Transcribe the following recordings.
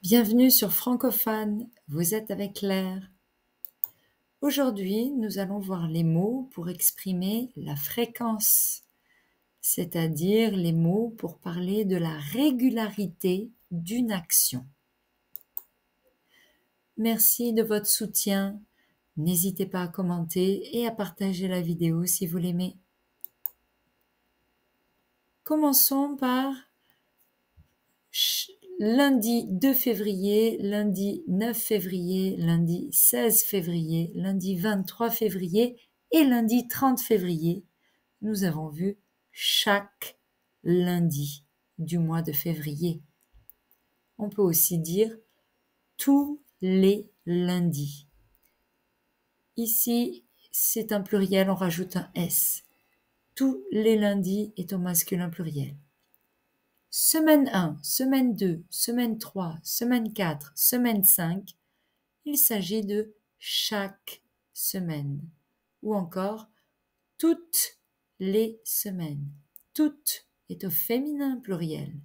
Bienvenue sur Francophone, vous êtes avec Claire. Aujourd'hui, nous allons voir les mots pour exprimer la fréquence, c'est-à-dire les mots pour parler de la régularité d'une action. Merci de votre soutien. N'hésitez pas à commenter et à partager la vidéo si vous l'aimez. Commençons par lundi 2 février, lundi 9 février, lundi 16 février, lundi 23 février et lundi 30 février. Nous avons vu chaque lundi du mois de février. On peut aussi dire tous les lundis. Ici, c'est un pluriel, on rajoute un S. Tous les lundis est au masculin pluriel. Semaine 1, semaine 2, semaine 3, semaine 4, semaine 5, il s'agit de chaque semaine. Ou encore, toutes les semaines. Toutes est au féminin pluriel.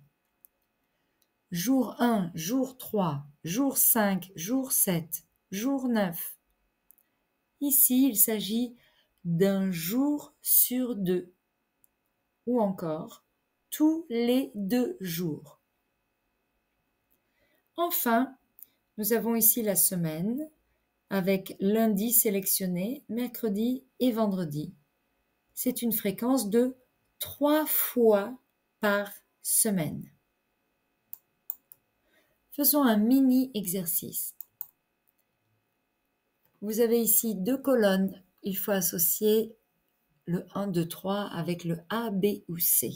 Jour 1, jour 3, jour 5, jour 7, jour 9. Ici, il s'agit d'un jour sur deux. Ou encore, tous les 2 jours. Enfin, nous avons ici la semaine avec lundi sélectionné, mercredi et vendredi. C'est une fréquence de 3 fois par semaine. Faisons un mini exercice. Vous avez ici 2 colonnes. Il faut associer le 1, 2, 3 avec le A, B ou C.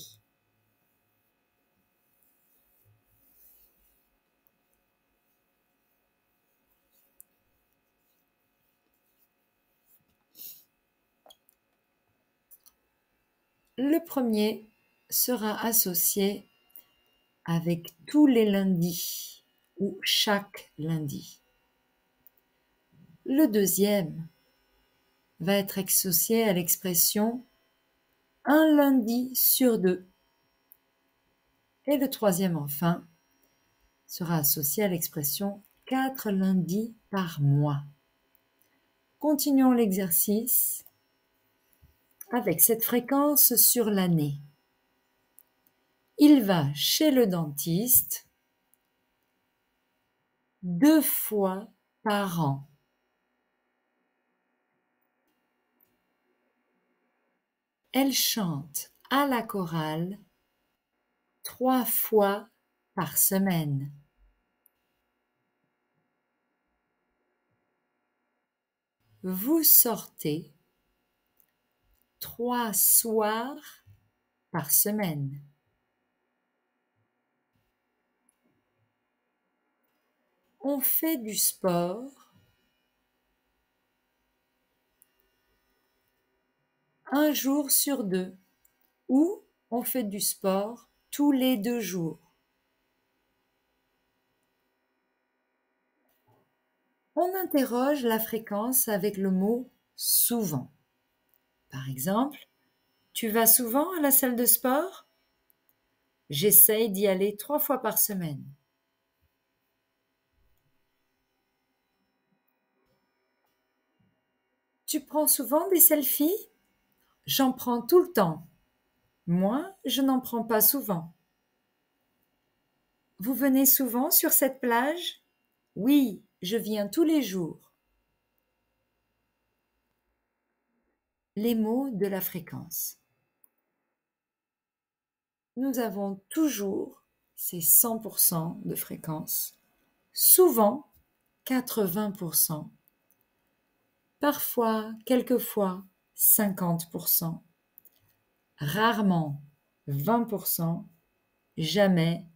Le premier sera associé avec tous les lundis ou chaque lundi. Le deuxième va être associé à l'expression un lundi sur deux. Et le troisième, enfin, sera associé à l'expression 4 lundis par mois. Continuons l'exercice avec cette fréquence sur l'année. Il va chez le dentiste 2 fois par an. Elle chante à la chorale 3 fois par semaine. Vous sortez 3 soirs par semaine. On fait du sport 1 jour sur 2 ou on fait du sport tous les 2 jours. On interroge la fréquence avec le mot souvent. Par exemple, tu vas souvent à la salle de sport? J'essaye d'y aller 3 fois par semaine. Tu prends souvent des selfies? J'en prends tout le temps. Moi, je n'en prends pas souvent. Vous venez souvent sur cette plage? Oui, je viens tous les jours. Les mots de la fréquence. Nous avons toujours, c'est 100% de fréquence, souvent 80%, parfois, quelquefois 50%, rarement 20%, jamais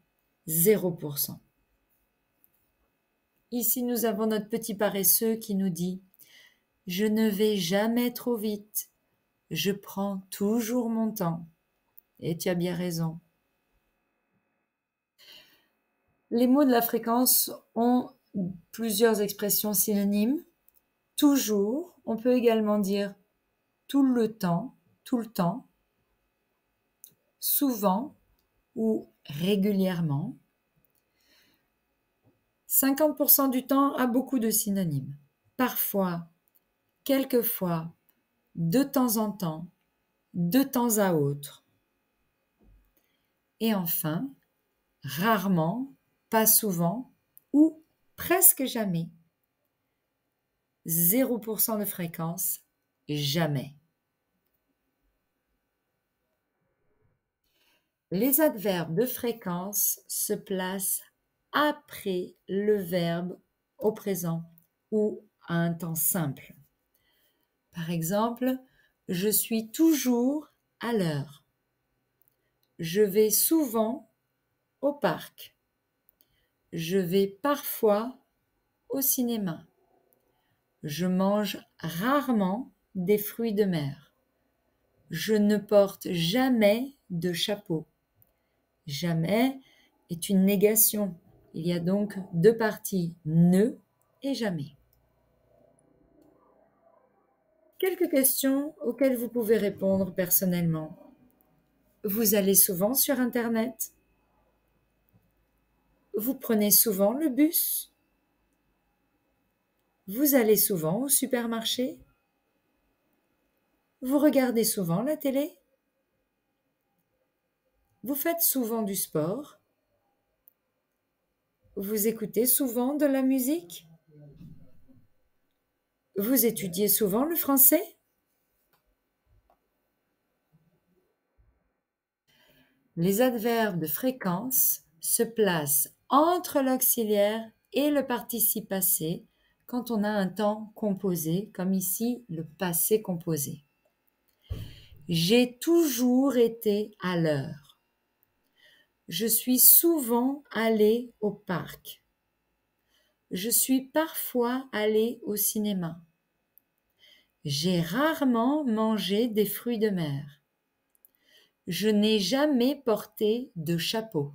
0%. Ici, nous avons notre petit paresseux qui nous dit « Je ne vais jamais trop vite, je prends toujours mon temps. » Et tu as bien raison. Les mots de la fréquence ont plusieurs expressions synonymes. Toujours, on peut également dire tout le temps, souvent ou régulièrement. 50% du temps a beaucoup de synonymes. Parfois, quelquefois, de temps en temps, de temps à autre. Et enfin, rarement, pas souvent ou presque jamais. 0% de fréquence, jamais. Les adverbes de fréquence se placent après le verbe au présent ou à un temps simple. Par exemple, je suis toujours à l'heure. Je vais souvent au parc. Je vais parfois au cinéma. Je mange rarement des fruits de mer. Je ne porte jamais de chapeau. Jamais est une négation. Il y a donc deux parties, ne et jamais. Quelques questions auxquelles vous pouvez répondre personnellement. Vous allez souvent sur Internet? Vous prenez souvent le bus? Vous allez souvent au supermarché? Vous regardez souvent la télé? Vous faites souvent du sport? Vous écoutez souvent de la musique? Vous étudiez souvent le français? Les adverbes de fréquence se placent entre l'auxiliaire et le participe passé quand on a un temps composé, comme ici le passé composé. J'ai toujours été à l'heure. Je suis souvent allé au parc. Je suis parfois allé au cinéma. J'ai rarement mangé des fruits de mer. Je n'ai jamais porté de chapeau.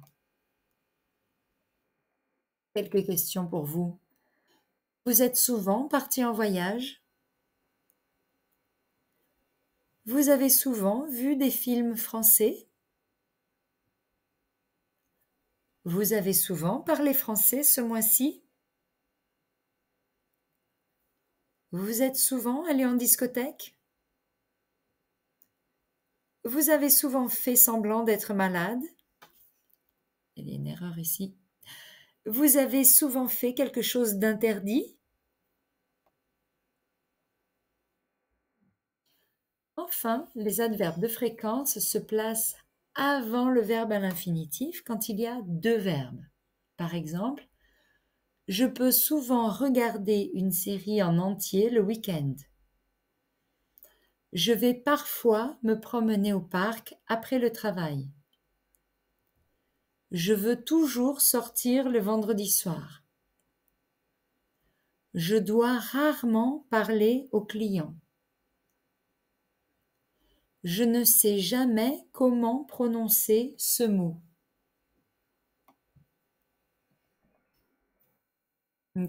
Quelques questions pour vous. Vous êtes souvent parti en voyage? Vous avez souvent vu des films français? Vous avez souvent parlé français ce mois-ci? Vous êtes souvent allé en discothèque? Vous avez souvent fait semblant d'être malade? Il y a une erreur ici. Vous avez souvent fait quelque chose d'interdit? Enfin, les adverbes de fréquence se placent avant le verbe à l'infinitif quand il y a deux verbes. Par exemple, je peux souvent regarder une série en entier le week-end. Je vais parfois me promener au parc après le travail. Je veux toujours sortir le vendredi soir. Je dois rarement parler aux clients. Je ne sais jamais comment prononcer ce mot.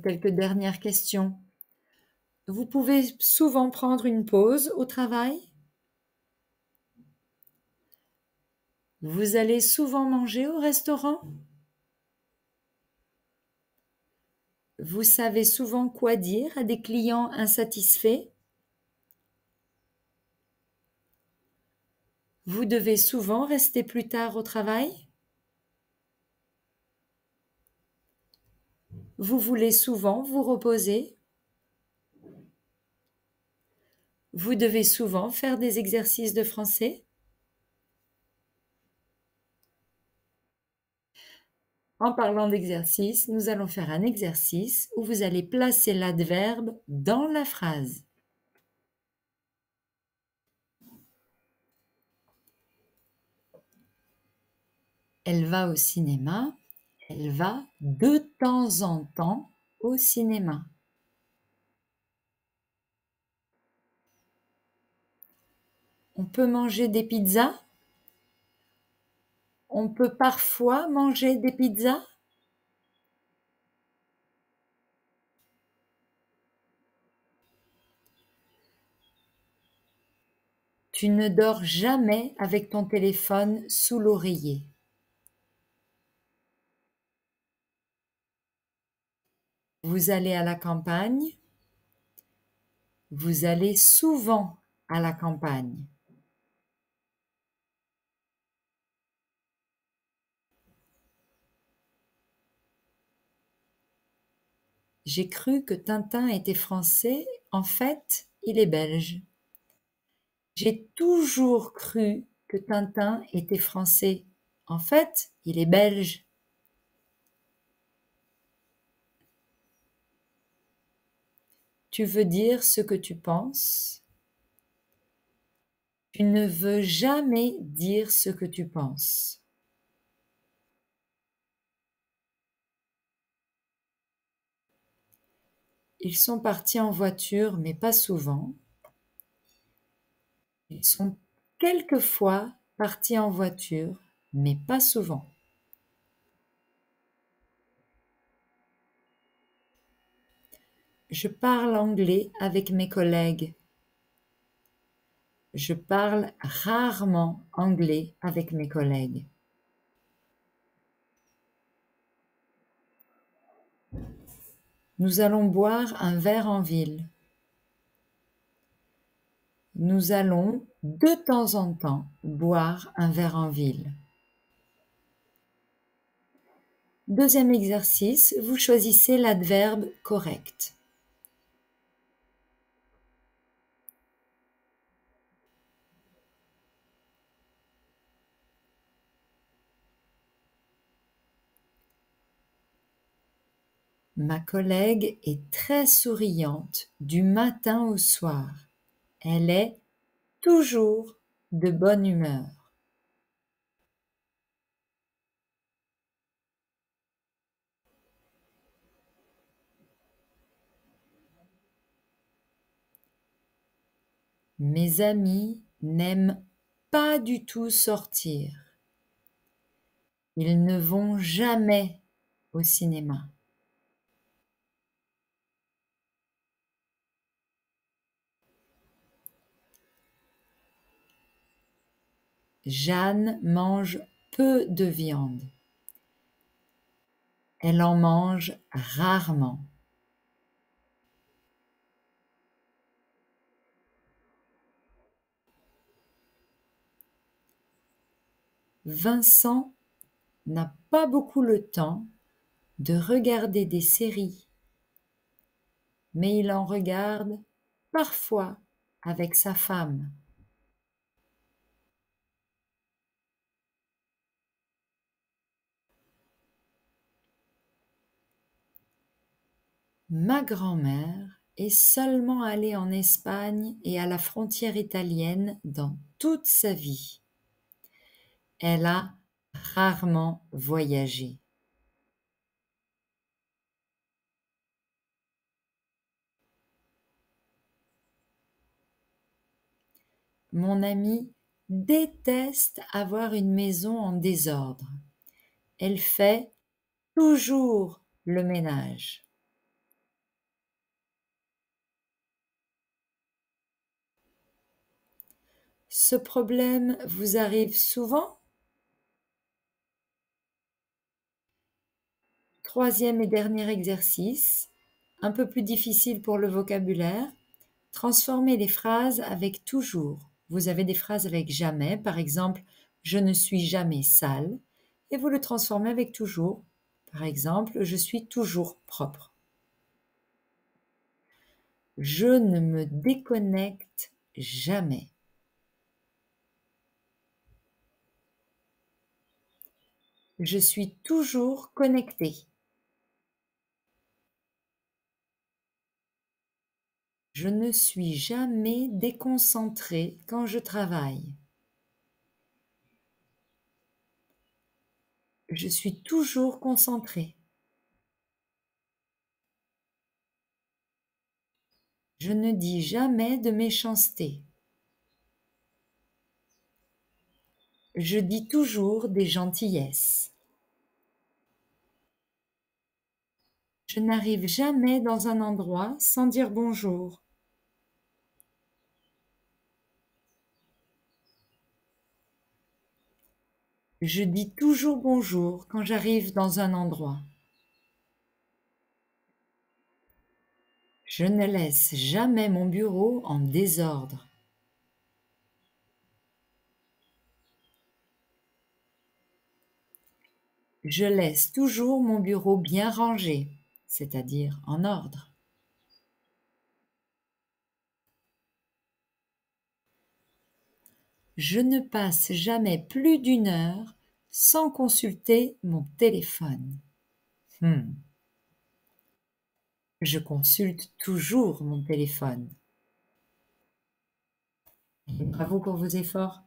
Quelques dernières questions. Vous pouvez souvent prendre une pause au travail? Vous allez souvent manger au restaurant? Vous savez souvent quoi dire à des clients insatisfaits? Vous devez souvent rester plus tard au travail? Vous voulez souvent vous reposer? Vous devez souvent faire des exercices de français? En parlant d'exercice, nous allons faire un exercice où vous allez placer l'adverbe dans la phrase. Elle va au cinéma. Elle va de temps en temps au cinéma. On peut manger des pizzas? On peut parfois manger des pizzas? Tu ne dors jamais avec ton téléphone sous l'oreiller. Vous allez à la campagne. Vous allez souvent à la campagne. J'ai cru que Tintin était français. En fait, il est belge. J'ai toujours cru que Tintin était français. En fait, il est belge. Tu veux dire ce que tu penses? Tu ne veux jamais dire ce que tu penses. Ils sont partis en voiture, mais pas souvent. Ils sont quelquefois partis en voiture, mais pas souvent. Je parle anglais avec mes collègues. Je parle rarement anglais avec mes collègues. Nous allons boire un verre en ville. Nous allons de temps en temps boire un verre en ville. Deuxième exercice, vous choisissez l'adverbe correct. Ma collègue est très souriante du matin au soir. Elle est toujours de bonne humeur. Mes amis n'aiment pas du tout sortir. Ils ne vont jamais au cinéma. Jeanne mange peu de viande. Elle en mange rarement. Vincent n'a pas beaucoup le temps de regarder des séries, mais il en regarde parfois avec sa femme. Ma grand-mère est seulement allée en Espagne et à la frontière italienne dans toute sa vie. Elle a rarement voyagé. Mon amie déteste avoir une maison en désordre. Elle fait toujours le ménage. Ce problème vous arrive souvent? Troisième et dernier exercice, un peu plus difficile pour le vocabulaire. Transformez les phrases avec toujours. Vous avez des phrases avec jamais, par exemple, je ne suis jamais sale, et vous le transformez avec toujours. Par exemple, je suis toujours propre. Je ne me déconnecte jamais. Je suis toujours connecté. Je ne suis jamais déconcentré quand je travaille. Je suis toujours concentré. Je ne dis jamais de méchanceté. Je dis toujours des gentillesses. Je n'arrive jamais dans un endroit sans dire bonjour. Je dis toujours bonjour quand j'arrive dans un endroit. Je ne laisse jamais mon bureau en désordre. Je laisse toujours mon bureau bien rangé, c'est-à-dire en ordre. Je ne passe jamais plus d'une heure sans consulter mon téléphone. Je consulte toujours mon téléphone. Bravo pour vos efforts.